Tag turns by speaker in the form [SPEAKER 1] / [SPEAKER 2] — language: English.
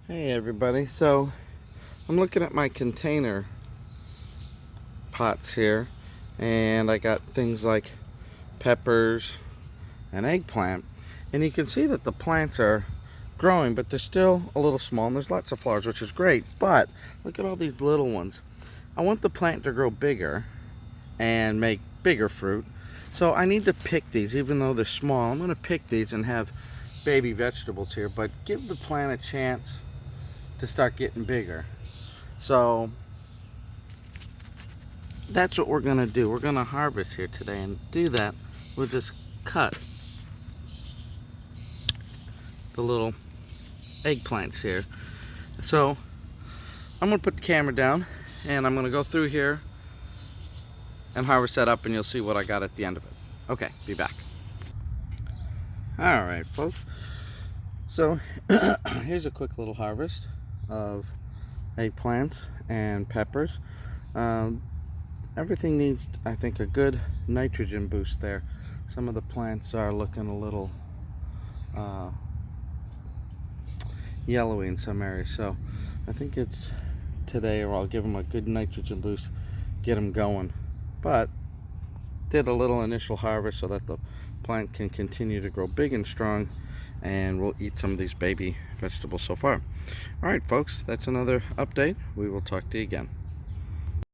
[SPEAKER 1] Hey everybody, so I'm looking at my container pots here, and I got things like peppers and eggplant, and you can see that the plants are growing, but they're still a little small, and there's lots of flowers, which is great. But look at all these little ones. I want the plant to grow bigger and make bigger fruit, so I need to pick these. Even though they're small, I'm going to pick these and have baby vegetables here, but give the plant a chance to start getting bigger. So that's what we're gonna do. We're gonna harvest here today, and do that we'll just cut the little eggplants here. So I'm gonna put the camera down and I'm gonna go through here and harvest that up, and you'll see what I got at the end of it. Okay, be back. Alright folks, so here's a quick little harvest of eggplants and peppers. Everything needs, I think, a good nitrogen boost there. Some of the plants are looking a little yellowy in some areas, so I think it's today, or I'll give them a good nitrogen boost, get them going. But did a little initial harvest so that the plant can continue to grow big and strong, and we'll eat some of these baby vegetables so far. Alright folks, that's another update. We will talk to you again.